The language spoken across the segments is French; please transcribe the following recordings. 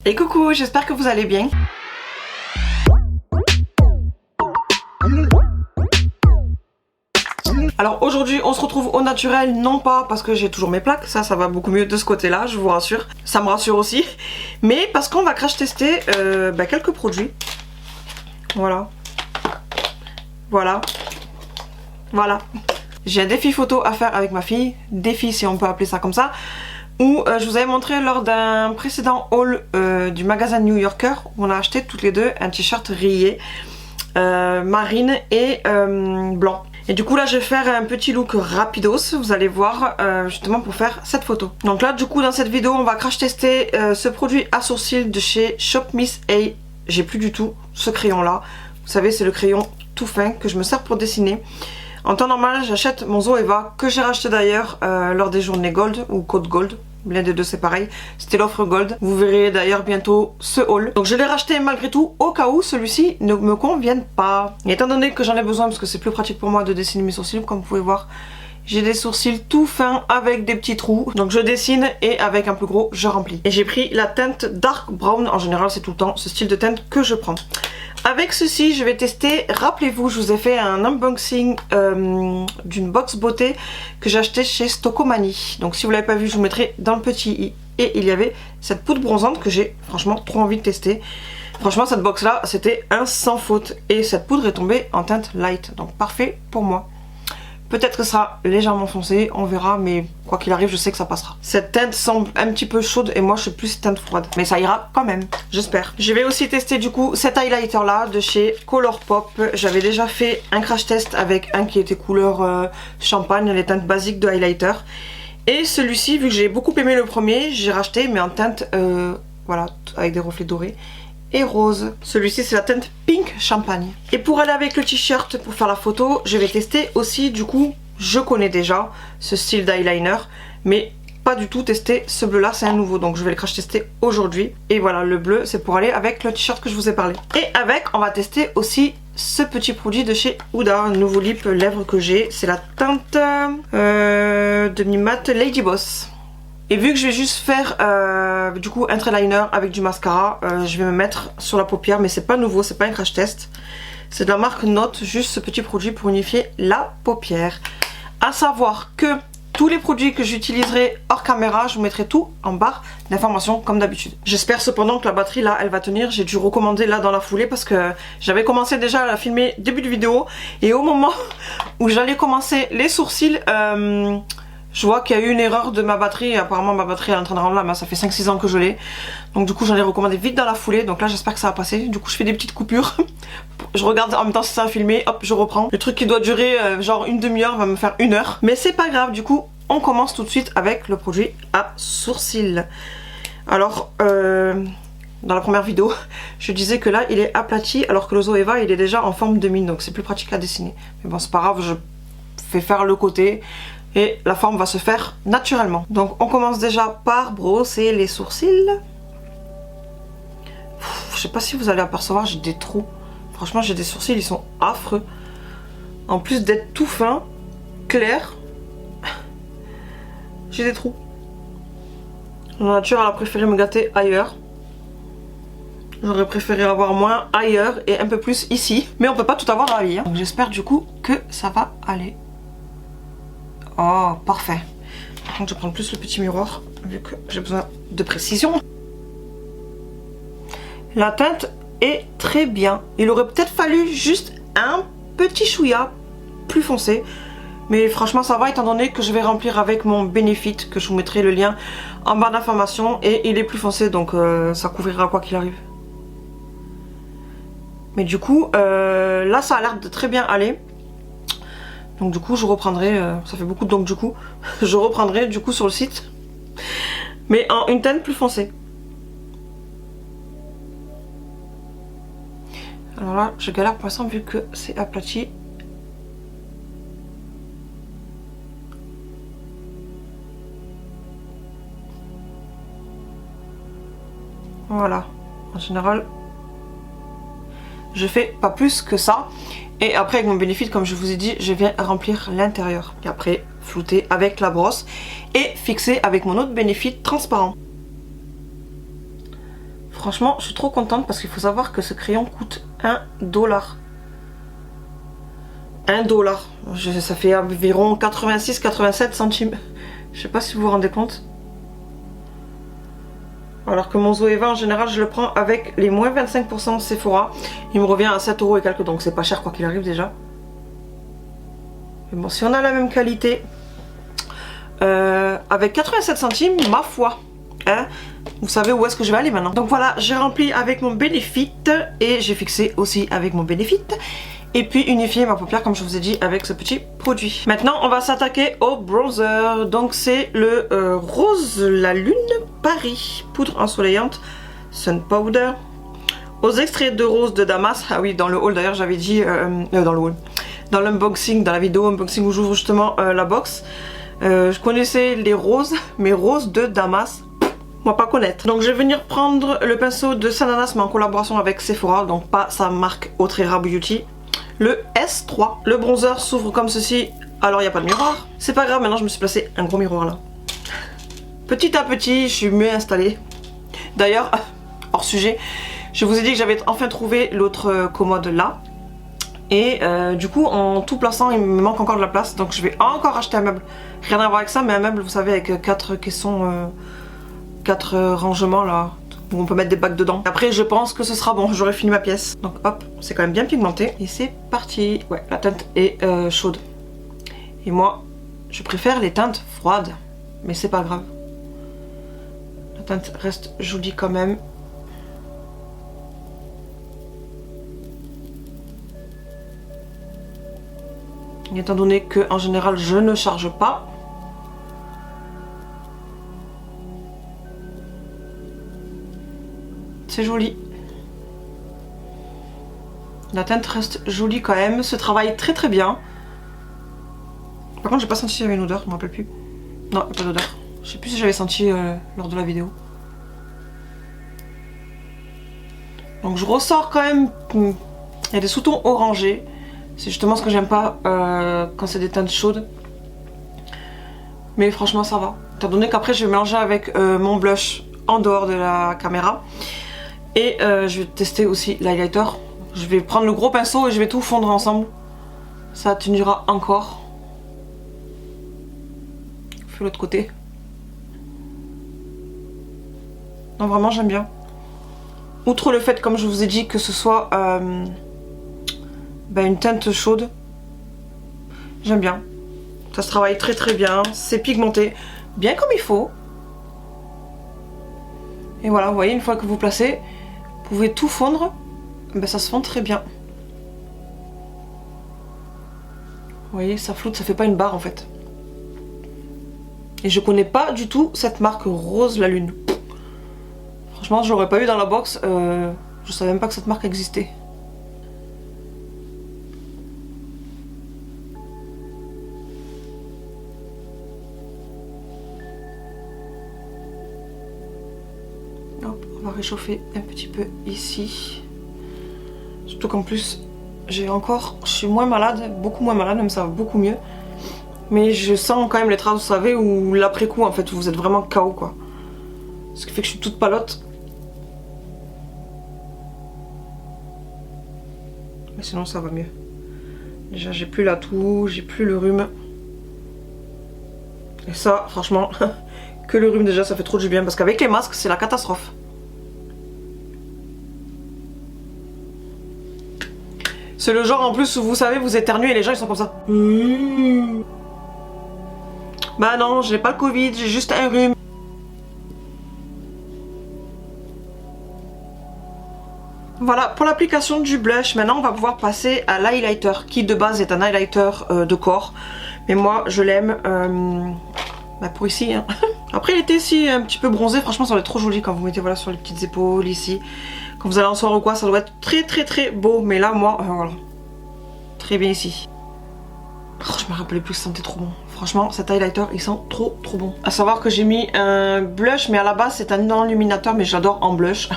Et coucou, j'espère que vous allez bien. Alors aujourd'hui on se retrouve au naturel, non pas parce que j'ai toujours mes plaques, ça va beaucoup mieux de ce côté là, je vous rassure, ça me rassure aussi, mais parce qu'on va crash tester quelques produits. Voilà. J'ai un défi photo à faire avec ma fille, défi si on peut appeler ça comme ça, où je vous avais montré lors d'un précédent haul du magasin New Yorker, où on a acheté toutes les deux un t-shirt rayé, marine et blanc. Et du coup là je vais faire un petit look rapidos, vous allez voir, justement pour faire cette photo. Donc là du coup dans cette vidéo on va crash tester ce produit à sourcils de chez Shop Miss A. J'ai plus du tout ce crayon là, vous savez c'est le crayon tout fin que je me sers pour dessiner. En temps normal j'achète mon Zoeva que j'ai racheté d'ailleurs lors des journées Gold ou Code Gold. L'un des deux c'est pareil, c'était l'offre Gold. Vous verrez d'ailleurs bientôt ce haul. Donc je l'ai racheté malgré tout au cas où celui-ci ne me convienne pas. Et étant donné que j'en ai besoin parce que c'est plus pratique pour moi de dessiner mes sourcils, comme vous pouvez voir, j'ai des sourcils tout fins avec des petits trous. Donc je dessine et avec un plus gros je remplis. Et j'ai pris la teinte Dark Brown, en général c'est tout le temps ce style de teinte que je prends. Avec ceci je vais tester, rappelez-vous je vous ai fait un unboxing d'une box beauté que j'ai acheté chez Stocomanie. Donc si vous l'avez pas vu je vous mettrai dans le petit i. Et il y avait cette poudre bronzante que j'ai franchement trop envie de tester. Franchement cette box là c'était un sans faute. Et cette poudre est tombée en teinte light, donc parfait pour moi. Peut-être que ça sera légèrement foncé, on verra, mais quoi qu'il arrive, je sais que ça passera. Cette teinte semble un petit peu chaude et moi je suis plus teinte froide. Mais ça ira quand même, j'espère. Je vais aussi tester du coup cet highlighter là de chez Colourpop. J'avais déjà fait un crash test avec un qui était couleur champagne, les teintes basiques de highlighter. Et celui-ci, vu que j'ai beaucoup aimé le premier, j'ai racheté mais en teinte, voilà, avec des reflets dorés. Et rose. Celui-ci c'est la teinte pink champagne. Et pour aller avec le t-shirt pour faire la photo, je vais tester aussi du coup, je connais déjà ce style d'eyeliner, mais pas du tout tester ce bleu là, c'est un nouveau, donc je vais le crash tester aujourd'hui. Et voilà, le bleu c'est pour aller avec le t-shirt que je vous ai parlé. Et avec, on va tester aussi ce petit produit de chez Huda, un nouveau lip lèvres que j'ai, c'est la teinte demi-mat Lady Boss. Et vu que je vais juste faire du coup un trait liner avec du mascara, je vais me mettre sur la paupière, mais c'est pas nouveau, c'est pas un crash test. C'est de la marque Note, juste ce petit produit pour unifier la paupière. À savoir que tous les produits que j'utiliserai hors caméra, je vous mettrai tout en barre d'informations comme d'habitude. J'espère cependant que la batterie là, elle va tenir. J'ai dû recommander là dans la foulée parce que j'avais commencé déjà à la filmer début de vidéo. Et au moment où j'allais commencer les sourcils... je vois qu'il y a eu une erreur de ma batterie et apparemment ma batterie est en train de rendre là, mais ça fait 5-6 ans que je l'ai. Donc du coup j'en ai recommandé vite dans la foulée, donc là j'espère que ça va passer. Du coup je fais des petites coupures, je regarde en même temps si ça a filmé, hop je reprends. Le truc qui doit durer genre une demi-heure va me faire 1 heure. Mais c'est pas grave, du coup on commence tout de suite avec le produit à sourcils. Alors dans la première vidéo je disais que là il est aplati alors que le Zoeva il est déjà en forme de mine, donc c'est plus pratique à dessiner. Mais bon c'est pas grave, je fais faire le côté. Et la forme va se faire naturellement. Donc on commence déjà par brosser les sourcils. Je sais pas si vous allez apercevoir, j'ai des trous. Franchement j'ai des sourcils, ils sont affreux. En plus d'être tout fin, clair, j'ai des trous. La nature elle a préféré me gâter ailleurs. J'aurais préféré avoir moins ailleurs et un peu plus ici. Mais on peut pas tout avoir dans la vie, hein. Donc j'espère du coup que ça va aller. Oh, parfait. Par contre, je vais prendre plus le petit miroir, vu que j'ai besoin de précision. La teinte est très bien. Il aurait peut-être fallu juste un petit chouïa plus foncé. Mais franchement, ça va, étant donné que je vais remplir avec mon Benefit, que je vous mettrai le lien en barre d'informations. Et il est plus foncé, donc ça couvrira quoi qu'il arrive. Mais du coup, là, ça a l'air de très bien aller. Donc du coup je reprendrai, ça fait beaucoup donc du coup, je reprendrai du coup sur le site. Mais en une teinte plus foncée. Alors là je galère pour l'instant vu que c'est aplati. Voilà, en général je fais pas plus que ça. Et après avec mon Benefit, comme je vous ai dit, je viens remplir l'intérieur. Et après flouter avec la brosse et fixer avec mon autre Benefit transparent. Franchement, je suis trop contente parce qu'il faut savoir que ce crayon coûte 1 dollar. 1 dollar. Ça fait environ 86-87 centimes. Je sais pas si vous vous rendez compte. Alors que mon Zoeva en général je le prends avec les moins 25% Sephora. Il me revient à 7 € et quelques, donc c'est pas cher quoi qu'il arrive déjà. Mais bon, si on a la même qualité avec 87 centimes, ma foi, hein, vous savez où est-ce que je vais aller maintenant. Donc voilà, j'ai rempli avec mon Benefit et j'ai fixé aussi avec mon Benefit. Et puis unifier ma paupière comme je vous ai dit avec ce petit produit. Maintenant on va s'attaquer au bronzer. Donc c'est le Rose la Lune Paris poudre ensoleillante Sun Powder aux extraits de rose de Damas. Ah oui, dans le haul d'ailleurs j'avais dit dans le haul, dans l'unboxing, dans la vidéo unboxing où j'ouvre justement la box, je connaissais les roses, mais roses de Damas, moi pas connaître. Donc je vais venir prendre le pinceau de Sananas mais en collaboration avec Sephora, donc pas sa marque Autrera Beauty. Le S3. Le bronzer s'ouvre comme ceci. Alors il n'y a pas de miroir. C'est pas grave, maintenant je me suis placé un gros miroir là. Petit à petit, je suis mieux installée. D'ailleurs, hors sujet, je vous ai dit que j'avais enfin trouvé l'autre commode là. Et du coup, en tout plaçant, il me manque encore de la place. Donc je vais encore acheter un meuble. Rien à voir avec ça, mais un meuble, vous savez, avec 4 caissons, 4 rangements là. Où on peut mettre des bacs dedans. Après je pense que ce sera bon, j'aurai fini ma pièce. Donc hop, c'est quand même bien pigmenté. Et c'est parti. Ouais, la teinte est chaude. Et moi, je préfère les teintes froides. Mais c'est pas grave. La teinte reste jolie quand même. Et étant donné que en général je ne charge pas. C'est joli. La teinte reste jolie quand même, se travaille très très bien. Par contre j'ai pas senti qu'il y avait une odeur, je me rappelle plus. Non, il n'y a pas d'odeur. Je sais plus si j'avais senti lors de la vidéo. Donc je ressors quand même. Il y a des sous-tons orangés. C'est justement ce que j'aime pas quand c'est des teintes chaudes. Mais franchement ça va. Étant donné qu'après je vais mélanger avec mon blush en dehors de la caméra. Et je vais tester aussi l'highlighter. Je vais prendre le gros pinceau et je vais tout fondre ensemble. Ça atténuera encore. Je fais l'autre côté. Non, vraiment j'aime bien. Outre le fait, comme je vous ai dit, que ce soit une teinte chaude. J'aime bien. Ça se travaille très très bien. C'est pigmenté. Bien comme il faut. Et voilà, vous voyez, une fois que vous placez, vous pouvez tout fondre. Ben, ça se fond très bien. Vous voyez, ça floute, ça fait pas une barre en fait. Et je connais pas du tout cette marque Rose la Lune. Franchement, je l'aurais pas eu dans la box. Je savais même pas que cette marque existait. On va réchauffer un petit peu ici. Surtout qu'en plus, je suis moins malade, beaucoup moins malade, même ça va beaucoup mieux. Mais je sens quand même les traces, vous savez, ou l'après-coup en fait, où vous êtes vraiment KO quoi. Ce qui fait que je suis toute palote. Mais sinon ça va mieux. Déjà j'ai plus la toux, j'ai plus le rhume. Et ça, franchement, que le rhume déjà ça fait trop du bien parce qu'avec les masques c'est la catastrophe. C'est le genre en plus où vous savez, vous éternuez et les gens ils sont comme ça. Bah non, j'ai pas le Covid, j'ai juste un rhume. Voilà, pour l'application du blush, maintenant on va pouvoir passer à l'highlighter, qui de base est un highlighter de corps. Mais moi je l'aime pour ici. Hein. Après il était ici un petit peu bronzé, franchement ça doit être trop joli quand vous mettez voilà, sur les petites épaules ici. Quand vous allez en soirée ou quoi, ça doit être très très très beau. Mais là moi, voilà, très bien ici. Oh, je me rappelais plus, ça sentait trop bon. Franchement, cet highlighter, il sent trop trop bon. À savoir que j'ai mis un blush, mais à la base c'est un enluminateur, mais j'adore en blush.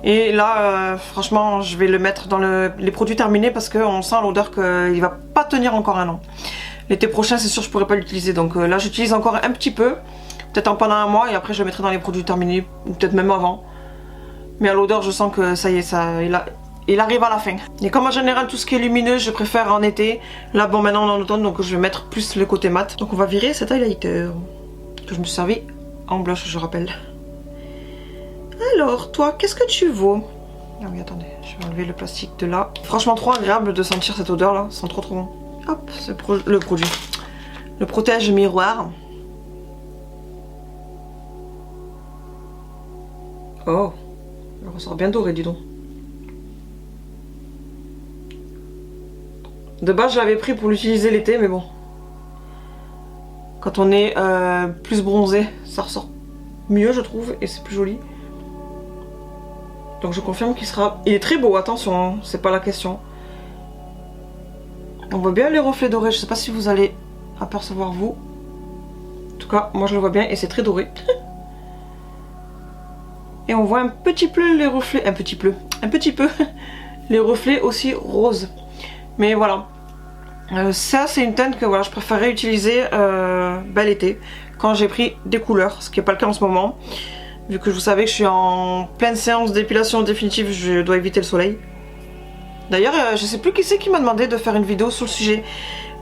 Et là, franchement, je vais le mettre dans les produits terminés parce qu'on sent l'odeur qu'il va pas tenir encore un an. L'été prochain, c'est sûr, je pourrais pas l'utiliser. Donc là, j'utilise encore un petit peu, peut-être pendant un mois, et après je le mettrai dans les produits terminés, ou peut-être même avant. Mais à l'odeur, je sens que ça y est, il arrive à la fin. Et comme en général, tout ce qui est lumineux, je préfère en été. Là, bon, maintenant on est en automne, donc je vais mettre plus le côté mat. Donc on va virer cet highlighter que je me suis servi en blush, je rappelle. Alors, toi, qu'est-ce que tu vaux? Ah oui, attendez, je vais enlever le plastique de là. Franchement, trop agréable de sentir cette odeur là, c'est trop bon. Hop, c'est le produit. Le protège miroir. Oh, il ressort bien doré, dis donc. De base, je l'avais pris pour l'utiliser l'été, mais bon. Quand on est plus bronzé, ça ressort mieux, je trouve, et c'est plus joli. Donc je confirme qu'il sera... Il est très beau, attention, hein, c'est pas la question. On voit bien les reflets dorés, je sais pas si vous allez apercevoir vous. En tout cas, moi je le vois bien et c'est très doré. Et on voit un petit peu les reflets... un petit peu les reflets aussi roses. Mais voilà. Ça c'est une teinte que voilà, je préférerais utiliser l'été. Quand j'ai pris des couleurs, ce qui n'est pas le cas en ce moment. Vu que vous savez que je suis en pleine séance d'épilation définitive, je dois éviter le soleil. D'ailleurs, je sais plus qui c'est qui m'a demandé de faire une vidéo sur le sujet.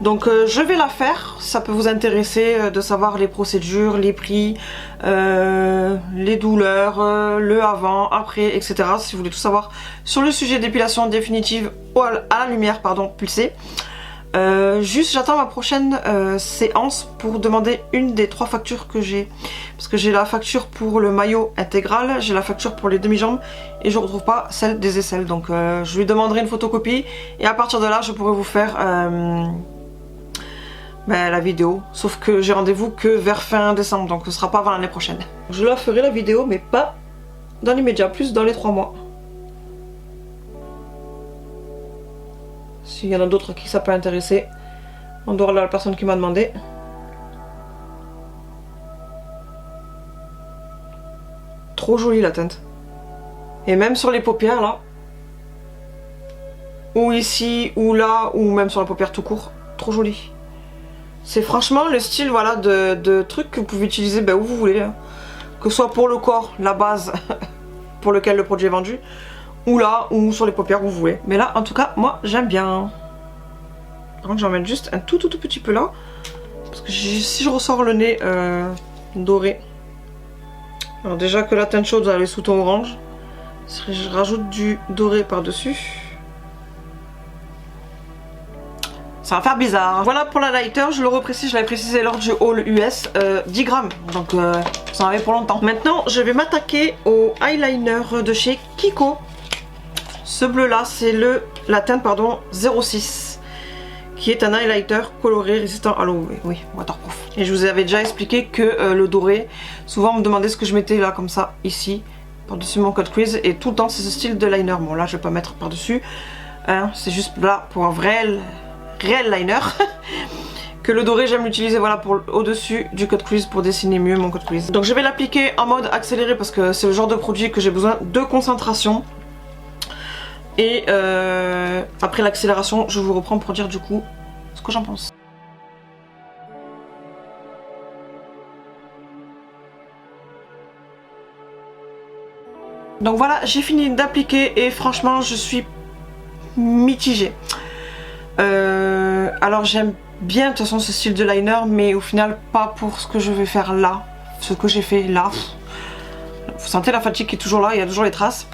Donc je vais la faire, ça peut vous intéresser de savoir les procédures, les prix, les douleurs, le avant, après, etc. Si vous voulez tout savoir sur le sujet d'épilation définitive à la lumière, pardon, pulsée. Juste j'attends ma prochaine séance pour demander une des 3 factures que j'ai, parce que j'ai la facture pour le maillot intégral, j'ai la facture pour les demi-jambes et je ne retrouve pas celle des aisselles, donc je lui demanderai une photocopie et à partir de là je pourrai vous faire la vidéo, sauf que j'ai rendez-vous que vers fin décembre, donc ce sera pas avant l'année prochaine. Je la ferai la vidéo mais pas dans l'immédiat, plus dans les 3 mois. S'il y en a d'autres qui ça peut intéresser, en dehors de la personne qui m'a demandé. Trop jolie la teinte. Et même sur les paupières là, ou ici, ou là, ou même sur la paupière tout court, trop joli. C'est franchement le style voilà, de truc que vous pouvez utiliser où vous voulez. Hein. Que ce soit pour le corps, la base pour lequel le produit est vendu, ou là, ou sur les paupières, où vous voulez. Mais là, en tout cas, moi, j'aime bien. Par contre, j'en mets juste un tout petit peu là. Parce que si je ressors le nez doré. Alors déjà que la teinte chaude, elle est sous ton orange. Je rajoute du doré par-dessus. Ça va faire bizarre. Voilà pour la lighter, je le reprécise, je l'avais précisé lors du haul US, 10 grammes. Donc ça en avait pour longtemps. Maintenant, je vais m'attaquer au eyeliner de chez Kiko. Ce bleu là, c'est la teinte 06, qui est un highlighter coloré résistant à l'eau, oui, waterproof. Et je vous avais déjà expliqué que le doré, souvent on me demandait ce que je mettais là comme ça, ici, par-dessus mon cut crease, et tout le temps c'est ce style de liner. Bon là je vais pas mettre par-dessus, hein, c'est juste là pour un réel liner. Que le doré j'aime l'utiliser voilà pour au-dessus du cut crease pour dessiner mieux mon cut crease. Donc je vais l'appliquer en mode accéléré parce que c'est le genre de produit que j'ai besoin de concentration. Et après l'accélération, je vous reprends pour dire du coup ce que j'en pense. Donc voilà, j'ai fini d'appliquer et franchement, je suis mitigée. Alors j'aime bien de toute façon ce style de liner, mais au final pas pour ce que je vais faire là. Ce que j'ai fait là. Vous sentez la fatigue qui est toujours là, il y a toujours les traces.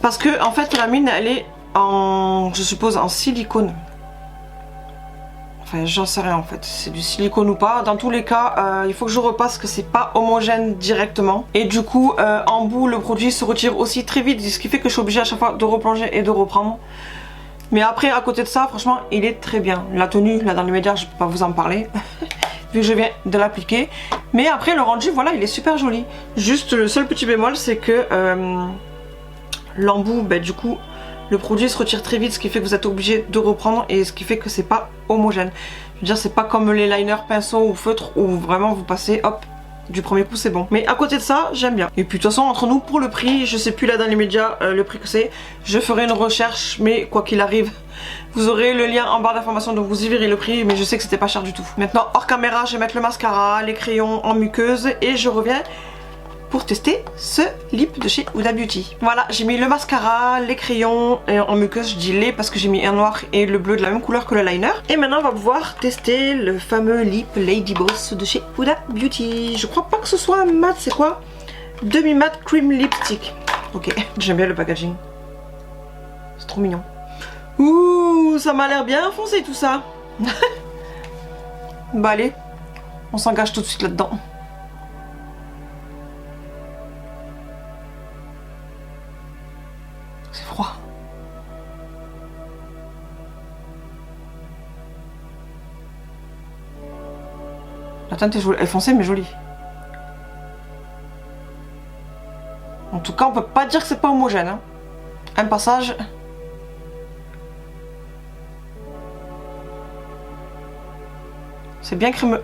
Parce que en fait la mine elle est en, je suppose en silicone. Enfin j'en sais rien en fait, c'est du silicone ou pas. Dans tous les cas il faut que je repasse que c'est pas homogène directement. Et du coup en bout le produit se retire aussi très vite. Ce qui fait que je suis obligée à chaque fois de replonger et de reprendre. Mais après à côté de ça franchement il est très bien. La tenue là dans les médias je peux pas vous en parler. Vu que je viens de l'appliquer. Mais après le rendu voilà il est super joli. Juste le seul petit bémol c'est que l'embout, du coup, le produit se retire très vite, ce qui fait que vous êtes obligé de reprendre et ce qui fait que c'est pas homogène. Je veux dire, c'est pas comme les liners pinceau ou feutre où vraiment vous passez, hop, du premier coup c'est bon. Mais à côté de ça, j'aime bien. Et puis de toute façon, entre nous, pour le prix, je sais plus là dans les médias le prix que c'est, je ferai une recherche, mais quoi qu'il arrive, vous aurez le lien en barre d'information, donc vous y verrez le prix, mais je sais que c'était pas cher du tout. Maintenant, hors caméra, je vais mettre le mascara, les crayons en muqueuse et je reviens pour tester ce lip de chez Huda Beauty. Voilà, j'ai mis le mascara, les crayons et en muqueuse, je dis les parce que j'ai mis un noir et le bleu de la même couleur que le liner. Et maintenant on va pouvoir tester le fameux lip Lady Boss de chez Huda Beauty. Je crois pas que ce soit un mat, c'est quoi? Demi-mat cream lipstick. Ok, j'aime bien le packaging. C'est trop mignon. Ouh, ça m'a l'air bien foncé tout ça. Bah allez, on s'engage tout de suite là-dedans. C'est froid. La teinte est jolie, elle est foncée mais jolie. En tout cas, on peut pas dire que c'est pas homogène. Hein. Un passage. C'est bien crémeux.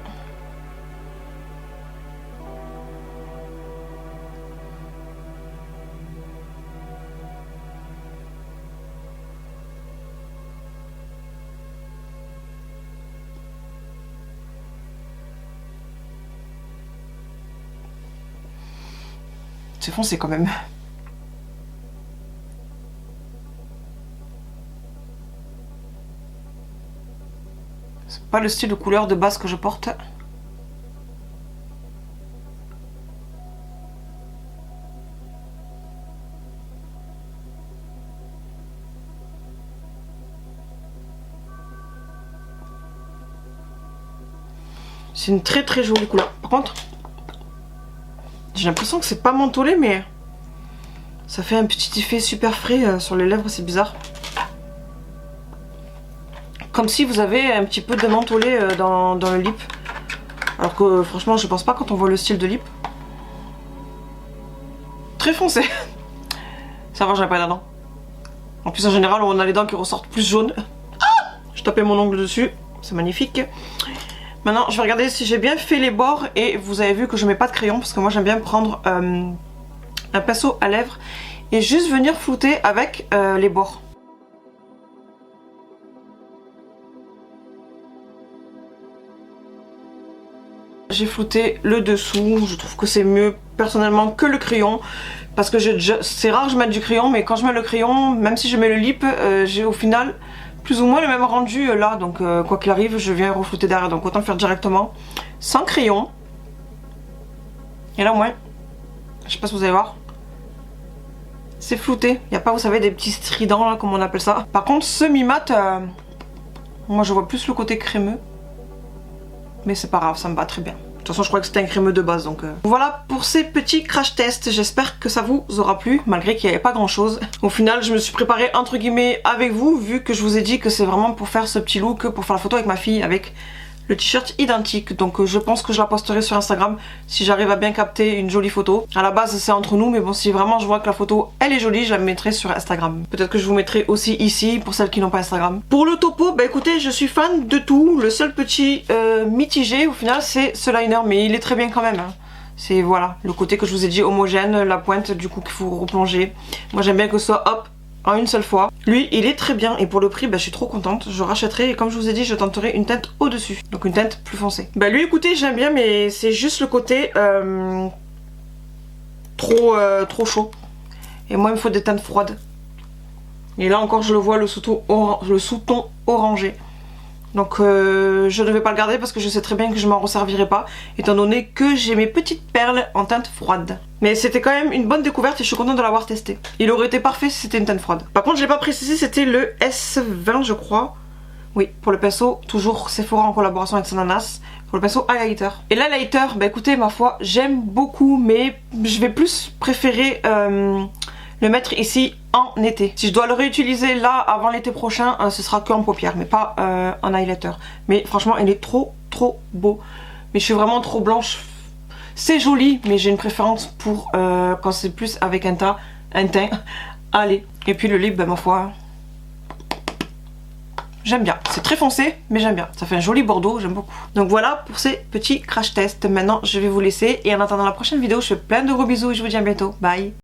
C'est foncé quand même. C'est pas le style de couleur de base que je porte. C'est une très très jolie couleur. Par contre, j'ai l'impression que c'est pas mentholé, mais ça fait un petit effet super frais sur les lèvres, c'est bizarre. Comme si vous avez un petit peu de mentholé dans le lip. Alors que franchement, je pense pas quand on voit le style de lip. Très foncé. Ça va, j'avais pas la dent. En plus, en général, on a les dents qui ressortent plus jaunes. Ah, je tapais mon ongle dessus, c'est magnifique. Maintenant, je vais regarder si j'ai bien fait les bords et vous avez vu que je mets pas de crayon parce que moi j'aime bien prendre un pinceau à lèvres et juste venir flouter avec les bords. J'ai flouté le dessous, je trouve que c'est mieux personnellement que le crayon parce que c'est rare que je mette du crayon, mais quand je mets le crayon, même si je mets le lip, j'ai au final plus ou moins le même rendu là, donc quoi qu'il arrive je viens reflouter derrière, donc autant le faire directement sans crayon. Et là au moins, je sais pas si vous allez voir, c'est flouté, il n'y a pas, vous savez, des petits stridents là comme on appelle ça. Par contre semi-mat, moi je vois plus le côté crémeux, mais c'est pas grave, ça me va très bien. De toute façon je crois que c'était un crémeux de base, donc voilà pour ces petits crash tests. J'espère que ça vous aura plu malgré qu'il n'y avait pas grand chose. Au final je me suis préparée entre guillemets avec vous, vu que je vous ai dit que c'est vraiment pour faire ce petit look, pour faire la photo avec ma fille avec le t-shirt identique. Donc je pense que je la posterai sur Instagram si j'arrive à bien capter une jolie photo. À la base c'est entre nous, mais bon, si vraiment je vois que la photo elle est jolie, je la mettrai sur Instagram. Peut-être que je vous mettrai aussi ici pour celles qui n'ont pas Instagram. Pour le topo, bah écoutez, je suis fan de tout. Le seul petit mitigé au final c'est ce liner, mais il est très bien quand même hein. C'est voilà, le côté que je vous ai dit homogène, la pointe du coup qu'il faut replonger. Moi j'aime bien que ce soit hop en une seule fois. Lui il est très bien et pour le prix bah, je suis trop contente. Je rachèterai et comme je vous ai dit je tenterai une teinte au dessus, donc une teinte plus foncée. Bah lui écoutez j'aime bien, mais c'est juste le côté trop chaud. Et moi il me faut des teintes froides. Et là encore je le vois, le sous-ton orangé. Donc je ne vais pas le garder parce que je sais très bien que je m'en resservirai pas, étant donné que j'ai mes petites perles en teinte froide. Mais c'était quand même une bonne découverte et je suis contente de l'avoir testé. Il aurait été parfait si c'était une teinte froide. Par contre je l'ai pas précisé, c'était le S20 je crois. Oui, pour le pinceau, toujours Sephora en collaboration avec Sananas, pour le pinceau highlighter. Et l'highlighter, bah écoutez, ma foi, j'aime beaucoup, mais je vais plus préférer le mettre ici en été. Si je dois le réutiliser là avant l'été prochain, ce sera que en paupières, mais pas en highlighter. Mais franchement, il est trop beau. Mais je suis vraiment trop blanche. C'est joli, mais j'ai une préférence pour quand c'est plus avec un teint. Allez. Et puis le lip, bah ma foi, j'aime bien. C'est très foncé, mais j'aime bien. Ça fait un joli bordeaux, j'aime beaucoup. Donc voilà pour ces petits crash tests. Maintenant, je vais vous laisser. Et en attendant la prochaine vidéo, je fais plein de gros bisous et je vous dis à bientôt. Bye.